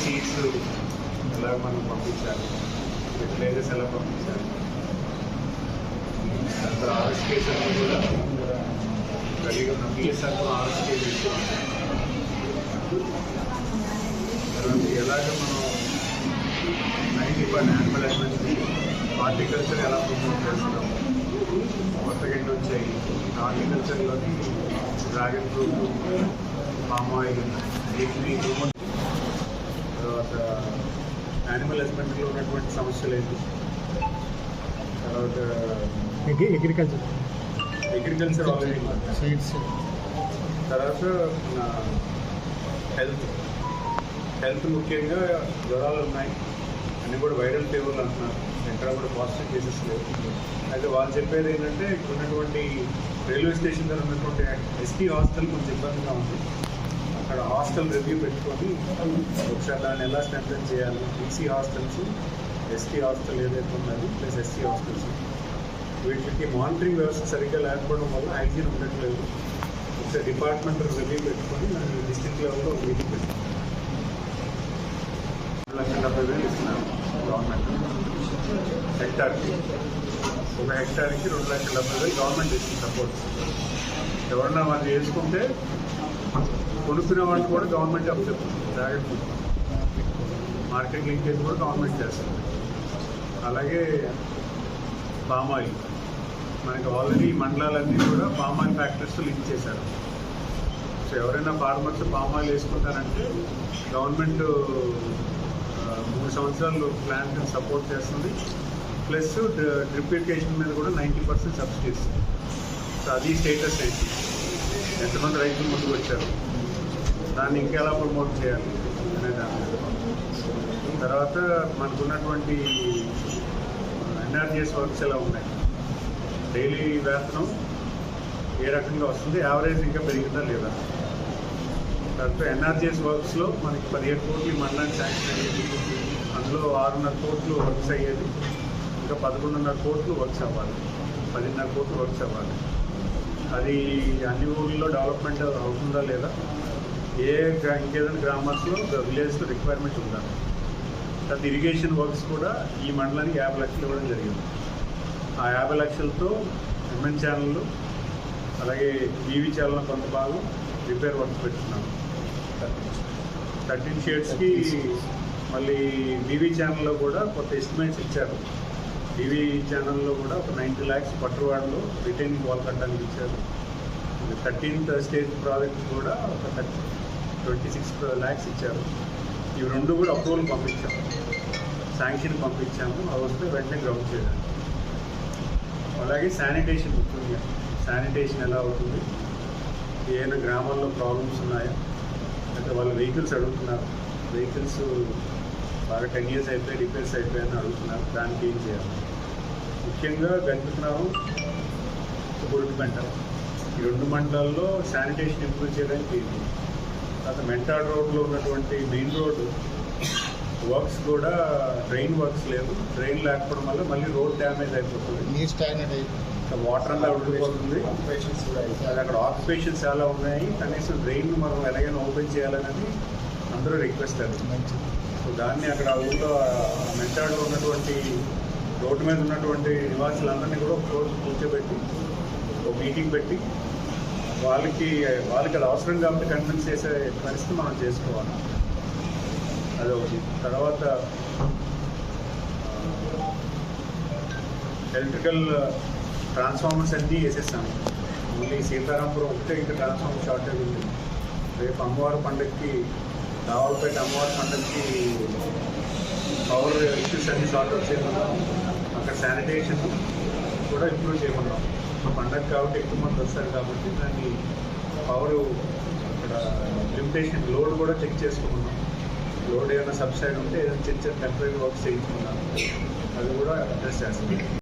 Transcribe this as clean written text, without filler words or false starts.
Seeds ఎలా మనం పంపించాలి, ఫెర్టిలైజర్స్ ఎలా పంపించాలి, తర్వాత ఆర్ఎస్కేషన్ కూడా కలిగి ఉన్న పిఎస్ఆర్ కూడా ఆర్ఎస్కే తీసుకోవాలి. తర్వాత ఎలాగ మనం 90% యానిమల్ హస్బెండరీ, హార్టికల్చర్ ఎలా ప్రమోట్ చేస్తున్నాము, కొత్తగా ఏంటి వచ్చాయి హార్టికల్చర్లోని డ్రాగన్ ఫ్రూట్, పామ్ ఆయిల్, వీటిని తర్వాత యానిమల్ హస్బెండరీలో ఉన్నటువంటి సమస్యలు ఏంటి, తర్వాత అగ్రికల్చర్ ఆల్రెడీ సీడ్స్, తర్వాత హెల్త్ ముఖ్యంగా జ్వరాలు ఉన్నాయి అన్నీ కూడా వైరల్ ఫీవర్లు అంటున్నారు, ఎక్కడ కూడా పాజిటివ్ కేసెస్ లేవు. అయితే వాళ్ళు చెప్పేది ఏంటంటే ఇక్కడ ఉన్నటువంటి రైల్వే స్టేషన్ దగ్గర ఉన్నటువంటి ఎస్టీ హాస్టల్ కొంచెం ఇబ్బందిగా ఉంది, అక్కడ హాస్టల్ రివ్యూ పెట్టుకొని ఒకసారి దాన్ని ఎలా స్ట్రెంథెన్ చేయాలి, ఈసీ హాస్టల్స్, ఎస్టీ హాస్టల్ ఏదైతే ఉన్నది ప్లస్ ఎస్సీ హాస్టల్స్, వీటికి మానిటరింగ్ వ్యవస్థ సరిగ్గా లేకపోవడం వల్ల హైజీన్ ఉండట్లేదు. ఒకసారి డిపార్ట్మెంటల్ రివ్యూ పెట్టుకొని దాన్ని డిస్ట్రిక్ట్ లెవెల్లో మీటింగ్ పెట్టుకున్నాం. 2,70,000 ఇస్తున్నారు గవర్నమెంట్ హెక్టార్కి, ఒక హెక్టార్కి 2,70,000 గవర్నమెంట్ ఇస్తుంది సపోర్ట్. ఎవరన్నా వాళ్ళు చేసుకుంటే కొనుక్కునే వాళ్ళు కూడా గవర్నమెంట్ అప్ చెప్తుంది, జాగ్రత్త మార్కెట్ లింకేజ్ కూడా గవర్నమెంట్ చేస్తుంది. అలాగే పామ్ ఆయిల్, మనకి ఆల్రెడీ మండలాలన్నీ కూడా పామ్ ఆయిల్ ఫ్యాక్టరీస్ లింక్ చేశారు. సో ఎవరైనా ఫార్మర్స్ పామ్ ఆయిల్ వేసుకుంటారంటే గవర్నమెంట్ 3 సంవత్సరాలు ప్లాంట్ సపోర్ట్ చేస్తుంది, ప్లస్ డ్రిప్ ఇరిగేషన్ మీద కూడా 90% సబ్సిడీ ఇస్తుంది. సో అది స్టేటస్ ఏంటి, ఎంతమంది రైతులు ముందుకు వచ్చారు, దాన్ని ఇంకెలా ప్రమోట్ చేయాలి అనే దాని మీద. తర్వాత మనకున్నటువంటి ఎన్ఆర్జీఎస్ వర్క్స్ ఎలా ఉన్నాయి, డైలీ వేతనం ఏ రకంగా వస్తుంది, యావరేజ్ ఇంకా పెరిగిందా లేదా. తర్వాత ఎన్ఆర్జీఎస్ వర్క్స్లో మనకి 17 కోట్లు మండలానికి శాంక్షన్ అయ్యేది, అందులో 6.5 కోట్లు వర్క్స్ అయ్యేది, ఇంకా 11.5 కోట్లు వర్క్స్ అవ్వాలి, 10.5 కోట్లు వర్క్స్ అవ్వాలి. అది అన్ని ఊళ్ళలో డెవలప్మెంట్ అవుతుందా లేదా, ఇంకేదైనా గ్రామాల్లో విలేజ్లో రిక్వైర్మెంట్ ఉందా. తర్వాత ఇరిగేషన్ వర్క్స్ కూడా ఈ మండలానికి 50 లక్షలు ఇవ్వడం జరిగింది. ఆ 50 లక్షలతో ఎంఎన్ ఛానళ్ళు అలాగే బీవీ ఛానల్ కొంత భాగం రిపేర్ వర్క్స్ పెట్టుకున్నాము. 13 షేడ్స్కి మళ్ళీ బీవీ ఛానల్లో కూడా కొత్త ఎస్టిమేట్స్ ఇచ్చారు. బీవీ ఛానల్లో కూడా ఒక 90 lakhs పట్టువాడలో రిటైనింగ్ వాల్ కట్టడానికి ఇచ్చారు. 13th స్టేజ్ ప్రాజెక్ట్ కూడా ఒక 26 lakhs ఇచ్చారు. ఇవి రెండు కూడా అప్రూవల్ పంపించాము, శాంక్షన్ పంపించాము, అవి వస్తే వెంటనే గ్రౌండ్ చేయడానికి. అలాగే శానిటేషన్ ముఖ్యంగా, శానిటేషన్ ఎలా అవుతుంది, ఏమైనా గ్రామాల్లో ప్రాబ్లమ్స్ ఉన్నాయా, అయితే వాళ్ళు వెహికల్స్ అడుగుతున్నారు, వెహికల్స్ బాగా 10 years అయిపోయి రిపేర్స్ అయిపోయాయని అడుగుతున్నారు, దానికి ఏం చేయాలి. ముఖ్యంగా గంటుకున్నాము, గురుడిపెంట, ఈ 2 మండలాల్లో శానిటేషన్ ఇంప్రూవ్ చేయడానికి ఏంటి. తర్వాత మెంటాడ్ రోడ్లో ఉన్నటువంటి మెయిన్ రోడ్డు వర్క్స్ కూడా డ్రైన్ వర్క్స్ లేవు, డ్రైన్ లేకపోవడం వల్ల మళ్ళీ రోడ్ డ్యామేజ్ అయిపోతుంది, వాటర్ అంతా ఉండిపోతుంది. అది అక్కడ ఆక్యుపేషన్స్ చాలా ఉన్నాయి, కనీసం డ్రైన్ మనం ఎలాగైనా ఓపెన్ చేయాలనేది అందరూ రిక్వెస్ట్ అది. సో దాన్ని అక్కడ ఊళ్ళో మెంటాడ్లో ఉన్నటువంటి రోడ్డు మీద ఉన్నటువంటి నివాసులందరినీ కూడా ఒక రోజు కూర్చోబెట్టి ఒక మీటింగ్ పెట్టి వాళ్ళకి అది అవసరం కాబట్టి కన్విన్స్ చేసే పరిస్థితి మనం చేసుకోవాలి. అదొకటి. తర్వాత ఎలక్ట్రికల్ ట్రాన్స్ఫార్మర్స్ అన్నీ వేసేస్తాము. మళ్ళీ సీతారాంపురం ఒకటే ఇంకా ట్రాన్స్ఫార్మర్ షార్టేజ్ ఉంది. రేపు అమ్మవారి పండుగకి, రావులపేట అమ్మవారి పండుగకి పవర్ ఇష్యూస్ అన్ని సాల్వ్ అవుట్ చేయమన్నాం. అక్కడ శానిటేషన్ కూడా ఇంప్రూవ్ చేయమన్నాం. పండగ కాబట్టి ఎక్కువ మంది వస్తారు కాబట్టి దాన్ని పవర్ అక్కడ లిమిటేషన్ లోడ్ కూడా చెక్ చేసుకోమన్నాం. లోడ్ ఏమైనా సబ్సైడ్ ఉంటే ఏదైనా చిన్న చిన్న టెంపరీ వర్క్స్ చేయించుకున్నాం, అది కూడా అడ్రస్ చేస్తాం.